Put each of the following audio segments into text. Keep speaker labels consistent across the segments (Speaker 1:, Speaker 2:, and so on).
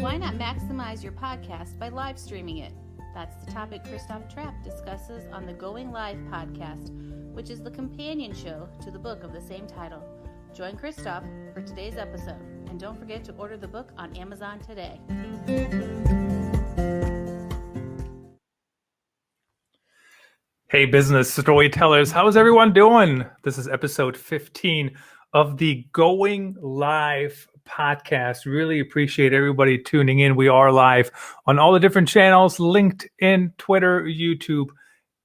Speaker 1: Why not maximize your podcast by live streaming it? That's the topic Christoph Trapp discusses on the Going Live podcast, which is the companion show to the book of the same title. Join Christoph for today's episode, and don't forget to order the book on Amazon today.
Speaker 2: Hey, business storytellers, how's everyone doing? This is episode 15 of the Going Live podcast. Really appreciate everybody tuning in. We are live on all the different channels, LinkedIn, Twitter, YouTube,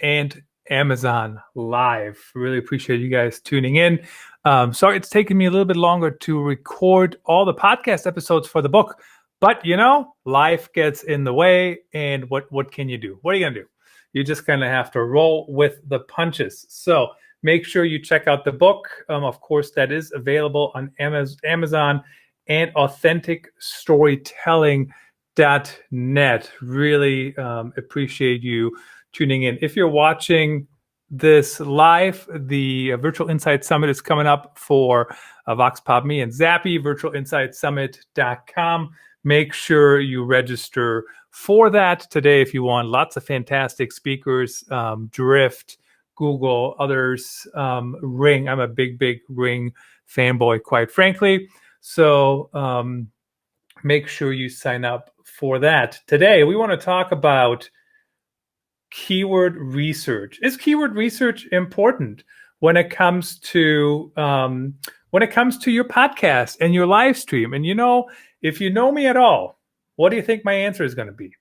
Speaker 2: and Amazon Live. Really appreciate you guys tuning in. Sorry it's taken me a little bit longer to record all the podcast episodes for the book, but you know, life gets in the way, and what can you do? What are you gonna do? You just kind of have to roll with the punches. So make sure you check out the book. Of course, that is available on Amazon and authenticstorytelling.net. Really appreciate you tuning in. If you're watching this live, the Virtual Insight Summit is coming up for VoxPopMe and Zappy, virtualinsightsummit.com. Make sure you register for that today if you want. Lots of fantastic speakers, Drift, Google, others, Ring. I'm a big Ring fanboy, quite frankly. So make sure you sign up for that. Today, we want to talk about keyword research. Is keyword research important when it comes to your podcast and your live stream? And you know, if you know me at all, what do you think my answer is going to be?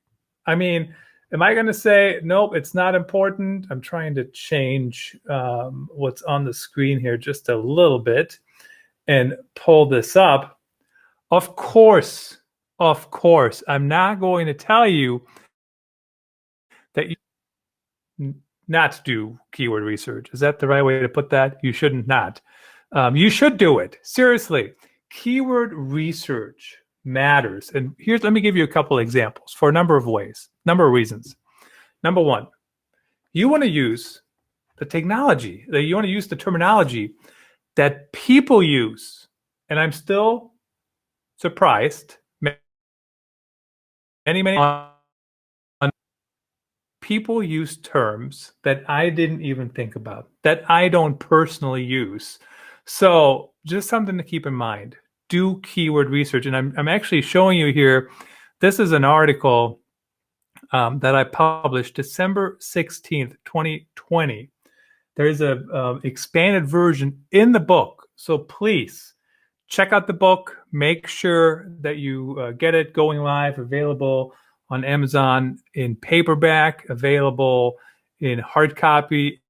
Speaker 2: I mean, am I going to say, nope, it's not important? I'm trying to change what's on the screen here just a little bit and pull this up. Of course, I'm not going to tell you that you not do keyword research. Is that the right way to put that? You shouldn't not. You should do it. Seriously, keyword research matters. And let me give you a couple examples for a number of reasons. Number one, you want to use the technology, you want to use the terminology that people use. And I'm still surprised. Many people use terms that I didn't even think about, that I don't personally use. So just something to keep in mind. Do keyword research. And I'm actually showing you here, this is an article that I published December 16th, 2020. There's a expanded version in the book. So please check out the book. Make sure that you get it. Going Live, available on Amazon in paperback, available in hard copy,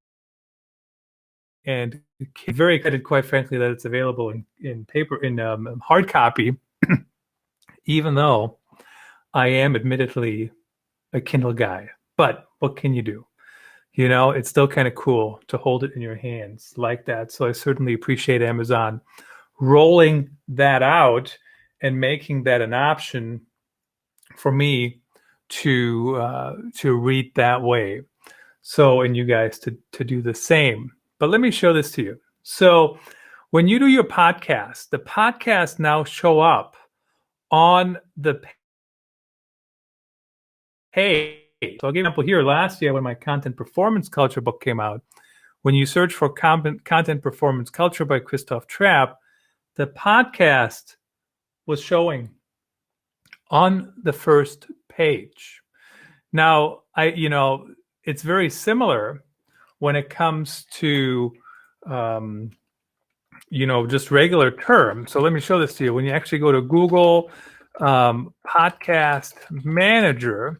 Speaker 2: and very excited, quite frankly, that it's available in hard copy, even though I am admittedly a Kindle guy. But what can you do? You know, it's still kind of cool to hold it in your hands like that. So I certainly appreciate Amazon rolling that out and making that an option for me to read that way. So, and you guys to do the same. But let me show this to you. So when you do your podcast, the podcasts now show up on the page. So I'll give an example here. Last year when my Content Performance Culture book came out, when you search for Content Performance Culture by Christoph Trapp, the podcast was showing on the first page. Now, it's very similar when it comes to, just regular terms. So let me show this to you. When you actually go to Google Podcast Manager,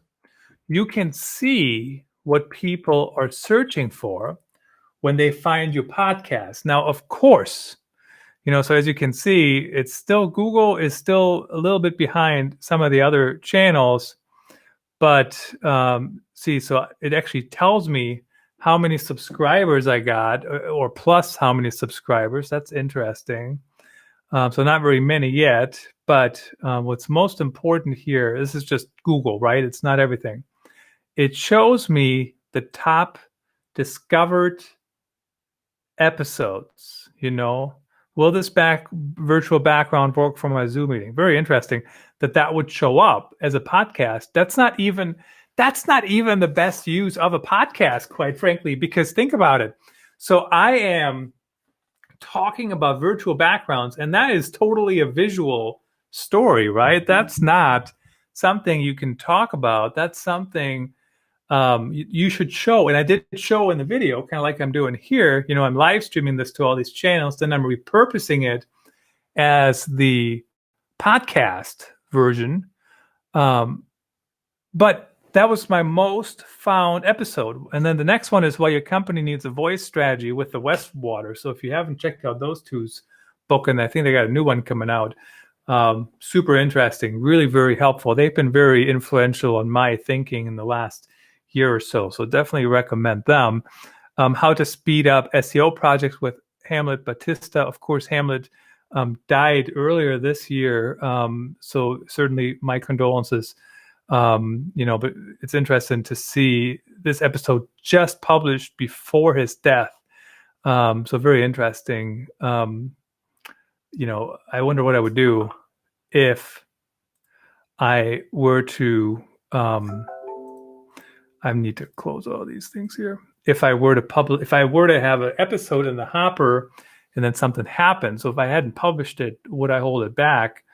Speaker 2: you can see what people are searching for when they find your podcast. Now, of course, so as you can see, Google is still a little bit behind some of the other channels, but so it actually tells me how many subscribers I got, or plus how many subscribers. That's interesting. So not very many yet, but what's most important here, this is just Google, right? It's not everything. It shows me the top discovered episodes, will this virtual background work for my Zoom meeting? Very interesting that would show up as a podcast. That's not even the best use of a podcast, quite frankly, because think about it. So I am talking about virtual backgrounds, and that is totally a visual story, right? That's not something you can talk about. That's something you should show. And I did show in the video, kind of like I'm doing here. I'm live streaming this to all these channels, then I'm repurposing it as the podcast version. But that was my most found episode. And then the next one is why your company needs a voice strategy with the Westwater. So if you haven't checked out those two's book, and I think they got a new one coming out, super interesting, really very helpful. They've been very influential on my thinking in the last year or so. So definitely recommend them. How to speed up SEO projects with Hamlet Batista. Of course, Hamlet died earlier this year. So certainly my condolences. But it's interesting to see this episode just published before his death. So very interesting. I wonder what I would do if I were to, I need to close all these things here. If I were to have an episode in the hopper and then something happened. So if I hadn't published it, would I hold it back?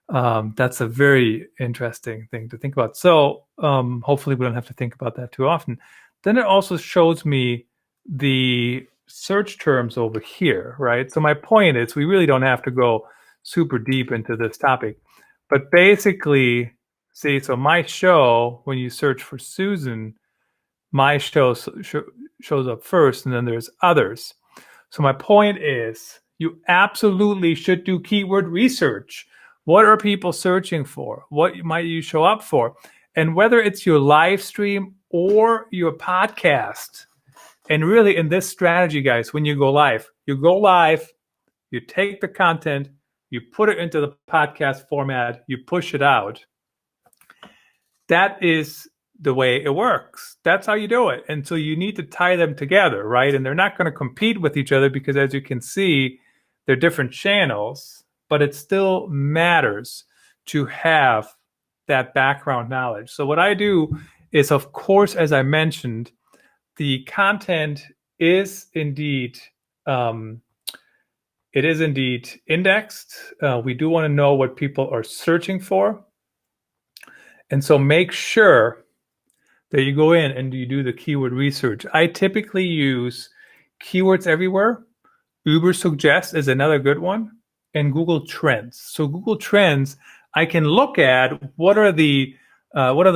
Speaker 2: That's a very interesting thing to think about. So hopefully we don't have to think about that too often. Then it also shows me the search terms over here, right? So my point is we really don't have to go super deep into this topic. But basically, see, so my show, when you search for Susan, my show shows up first, and then there's others. So my point is you absolutely should do keyword research. What are people searching for? What might you show up for? And whether it's your live stream or your podcast, and really in this strategy, guys, when you go live, you take the content, you put it into the podcast format, you push it out. That is the way it works. That's how you do it. And so you need to tie them together, right? And they're not going to compete with each other because, as you can see, they're different channels, but it still matters to have that background knowledge. So what I do is, of course, as I mentioned, the content is indeed indexed. We do want to know what people are searching for. And so make sure that you go in and you do the keyword research. I typically use Keywords Everywhere. Ubersuggest is another good one, and Google Trends. So Google Trends, I can look at what are the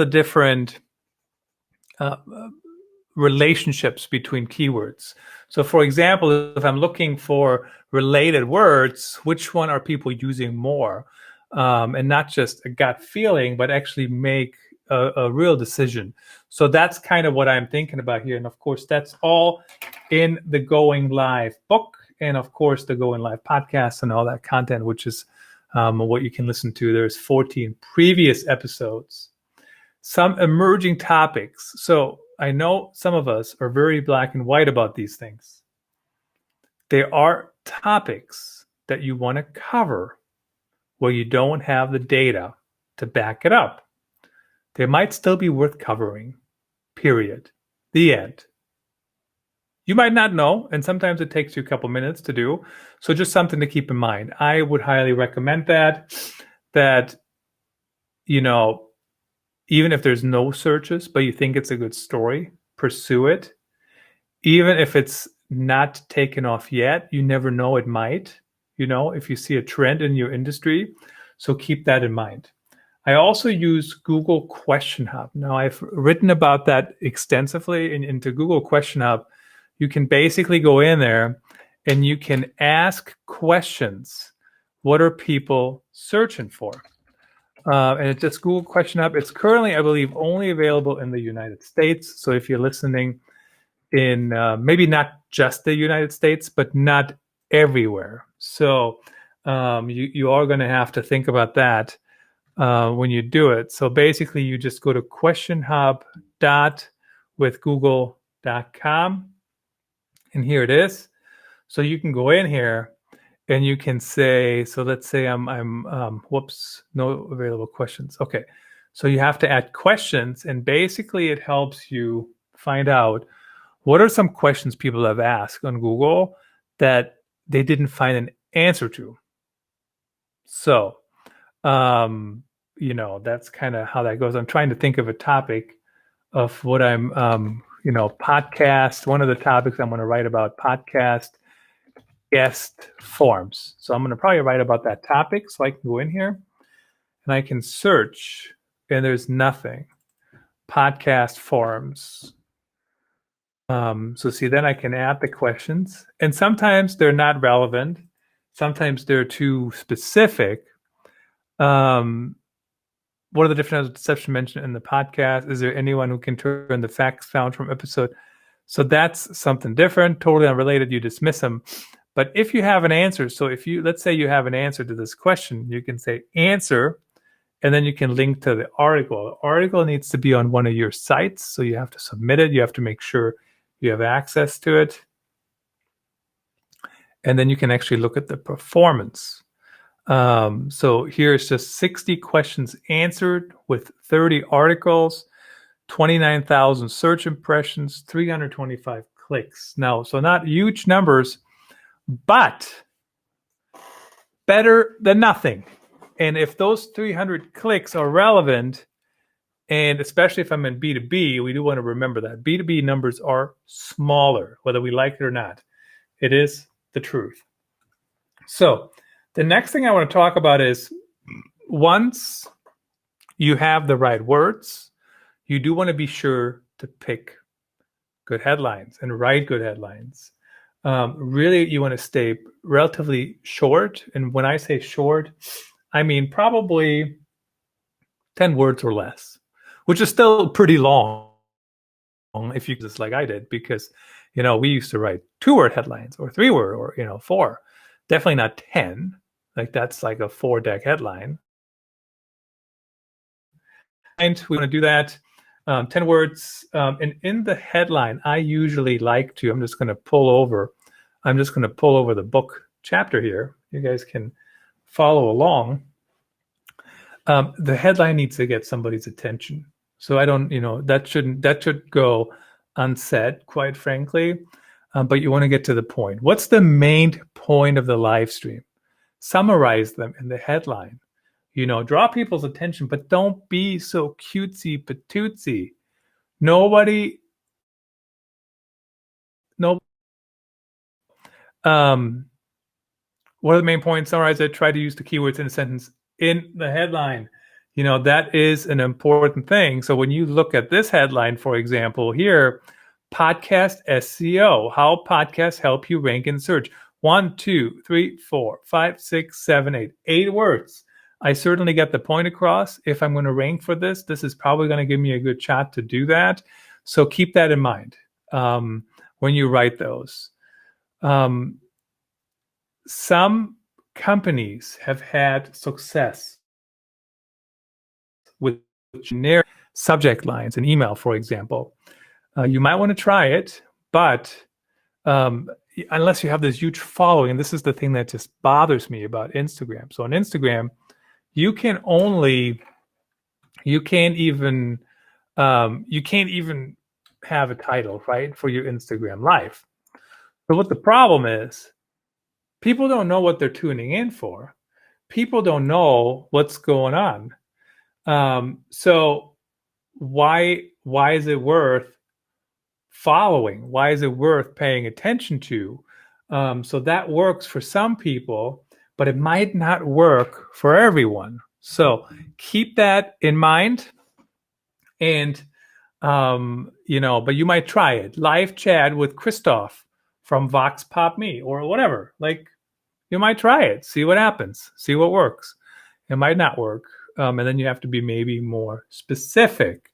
Speaker 2: different relationships between keywords. So for example, if I'm looking for related words, which one are people using more? And not just a gut feeling, but actually make a real decision. So that's kind of what I'm thinking about here. And of course, that's all in the Going Live book, and of course, the Going Live podcast and all that content, which is what you can listen to. There's 14 previous episodes. Some emerging topics. So I know some of us are very black and white about these things. There are topics that you want to cover where you don't have the data to back it up. They might still be worth covering, period. The end. You might not know, and sometimes it takes you a couple minutes to do. So just something to keep in mind. I would highly recommend that, even if there's no searches, but you think it's a good story, pursue it. Even if it's not taken off yet, you never know, it might, if you see a trend in your industry. So keep that in mind. I also use Google Question Hub. Now, I've written about that extensively into Google Question Hub. You can basically go in there and you can ask questions. What are people searching for? And it's just Google Question Hub. It's currently, I believe, only available in the United States. So if you're listening in maybe not just the United States, but not everywhere. So you are going to have to think about that when you do it. So basically, you just go to questionhub.withgoogle.com. And here it is. So you can go in here and you can say, so let's say whoops, no available questions. Okay. So you have to add questions, and basically it helps you find out what are some questions people have asked on Google that they didn't find an answer to. So, that's kind of how that goes. I'm trying to think of a topic of what I'm, podcast. One of the topics I'm going to write about podcast guest forms. So I'm going to probably write about that topic. So I can go in here and I can search, and there's nothing. Podcast forums. So see, then I can add the questions, and sometimes they're not relevant. Sometimes they're too specific. What are the different deception mentioned in the podcast? Is there anyone who can turn the facts found from episode? So that's something different, totally unrelated. You dismiss them. But if you have an answer, so let's say you have an answer to this question, you can say answer, and then you can link to the article. The article needs to be on one of your sites, so you have to submit it. You have to make sure you have access to it. And then you can actually look at the performance. So here's just 60 questions answered with 30 articles, 29,000 search impressions, 325 clicks. Now, so not huge numbers, but better than nothing. And if those 300 clicks are relevant, and especially if I'm in B2B, we do want to remember that B2B numbers are smaller, whether we like it or not. It is the truth. So the next thing I want to talk about is, once you have the right words, you do want to be sure to pick good headlines and write good headlines. Really, you want to stay relatively short. And when I say short, I mean probably 10 words or less, which is still pretty long if you just like I did, because, we used to write 2-word headlines or 3-word or, 4. Definitely not 10. Like that's like a 4-deck headline. And we want to do that. 10 words. And in the headline, I usually like to, I'm just going to pull over the book chapter here. You guys can follow along. The headline needs to get somebody's attention. So I don't, that should go unsaid, quite frankly. But you want to get to the point. What's the main point of the live stream? Summarize them in the headline. Draw people's attention, but don't be so cutesy patootsy. What are the main points? Summarize it. Try to use the keywords in a sentence in the headline. That is an important thing. So when you look at this headline, for example, here, podcast SEO, how podcasts help you rank in search. 1, 2, 3, 4, 5, 6, 7, 8. 8 words. I certainly get the point across. If I'm going to rank for this is probably going to give me a good shot to do that. So keep that in mind when you write those. Some companies have had success with generic subject lines in email, for example. You might want to try it, but unless you have this huge following, and this is the thing that just bothers me about Instagram. So on Instagram, you can't even have a title, right, for your Instagram live. So what the problem is, people don't know what they're tuning in for. People don't know what's going on. So why is it worth following? Why is it worth paying attention to? So that works for some people, but it might not work for everyone. So keep that in mind. And, but you might try it. Live chat with Christoph from Vox Pop Me or whatever. Like, you might try it, see what happens, see what works. It might not work. And then you have to be maybe more specific.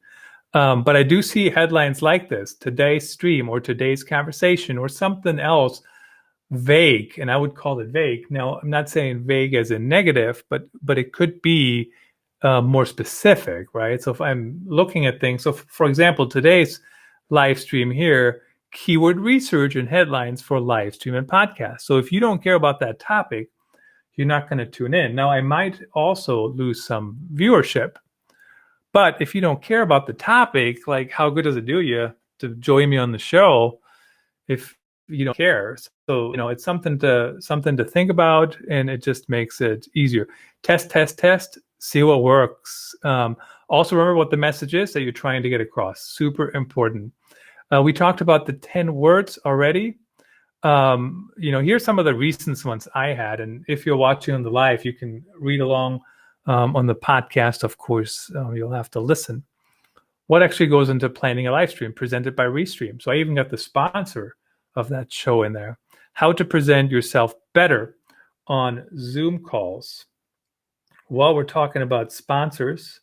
Speaker 2: But I do see headlines like this, today's stream or today's conversation or something else vague, and I would call it vague. Now, I'm not saying vague as in negative, but it could be more specific, right? So if I'm looking at things, so for example, today's live stream here keyword research and headlines for live stream and podcast. So if you don't care about that topic, you're not going to tune in. Now, I might also lose some viewership, but if you don't care about the topic, like how good does it do you to join me on the show if you don't care? So, it's something to think about, and it just makes it easier. Test, see what works. Also remember what the message is that you're trying to get across. Super important. We talked about the 10 words already. Here's some of the recent ones I had. And if you're watching on the live, you can read along on the podcast. Of course, you'll have to listen. What actually goes into planning a live stream presented by Restream? So I even got the sponsor of that show in there. How to present yourself better on Zoom calls. While we're talking about sponsors,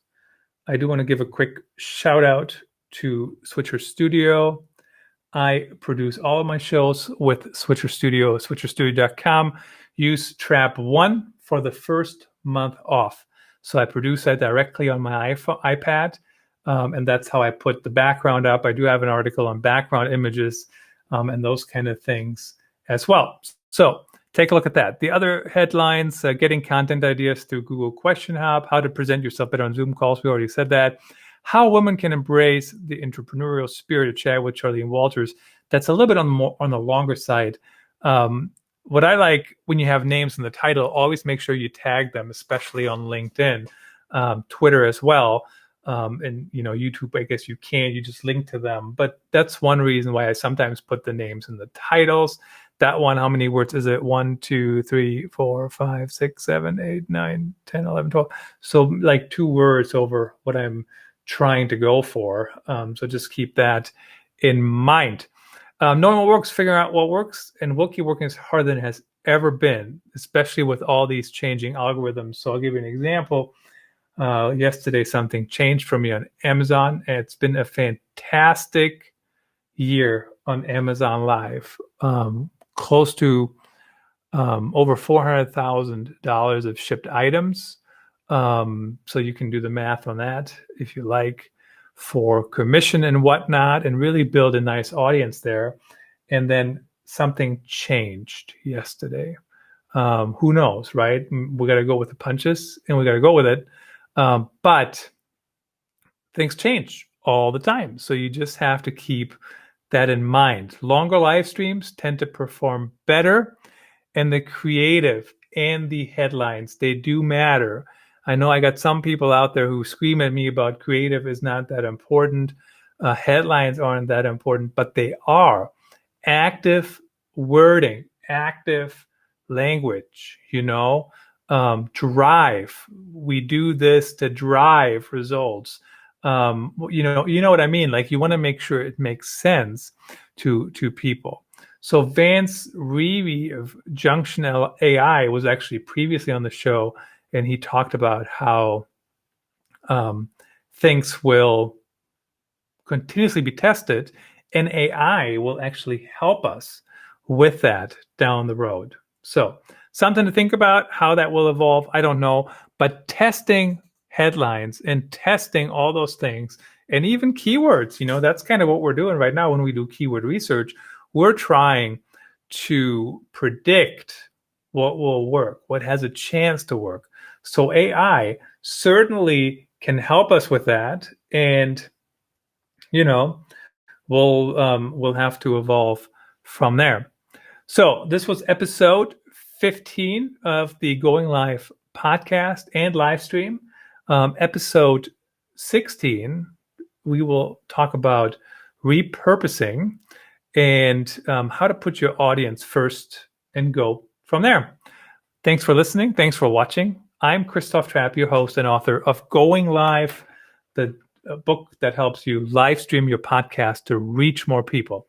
Speaker 2: I do want to give a quick shout out to Switcher Studio. I produce all of my shows with Switcher Studio, switcherstudio.com. Use TRAP1 for the first month off. So I produce that directly on my iPad, and that's how I put the background up. I do have an article on background images and those kind of things as well. So take a look at that. The other headlines, getting content ideas through Google Question Hub, how to present yourself better on Zoom calls. We already said that. How women can embrace the entrepreneurial spirit of chat with Charlene Walters. That's a little bit on the longer side. What I like when you have names in the title, always make sure you tag them, especially on LinkedIn, Twitter as well. And YouTube, I guess you can't, you just link to them. But that's one reason why I sometimes put the names in the titles. That one, how many words is it? 1, 2, 3, 4, 5, 6, 7, 8, 9, 10, 11, 12. So like 2 words over what I'm trying to go for. So just keep that in mind. Knowing what works, figuring out what works, and will keep working as hard than it has ever been, especially with all these changing algorithms. So I'll give you an example. Yesterday, something changed for me on Amazon, and it's been a fantastic year on Amazon Live. Close to over $400,000 of shipped items. So you can do the math on that if you like, for commission and whatnot, and really build a nice audience there. And then something changed yesterday. Who knows, right? We got to go with the punches and we got to go with it. But things change all the time. So you just have to keep that in mind. Longer live streams tend to perform better, and the creative and the headlines, they do matter. I know I got some people out there who scream at me about creative is not that important. Headlines aren't that important, but they are. Active wording, active language, drive. We do this to drive results. You know what I mean? Like, you want to make sure it makes sense to people. So Vance Reevey of Junction AI was actually previously on the show, and he talked about how things will continuously be tested, and AI will actually help us with that down the road. So something to think about, how that will evolve, I don't know. But testing headlines and testing all those things, and even keywords, that's kind of what we're doing right now when we do keyword research. We're trying to predict what will work, what has a chance to work. So AI certainly can help us with that, and we'll have to evolve from there. So this was episode 15 of the Going Live podcast and live stream. Episode 16, we will talk about repurposing and how to put your audience first and go from there. Thanks for listening. Thanks for watching. I'm Christoph Trapp, your host and author of Going Live, the book that helps you live stream your podcast to reach more people.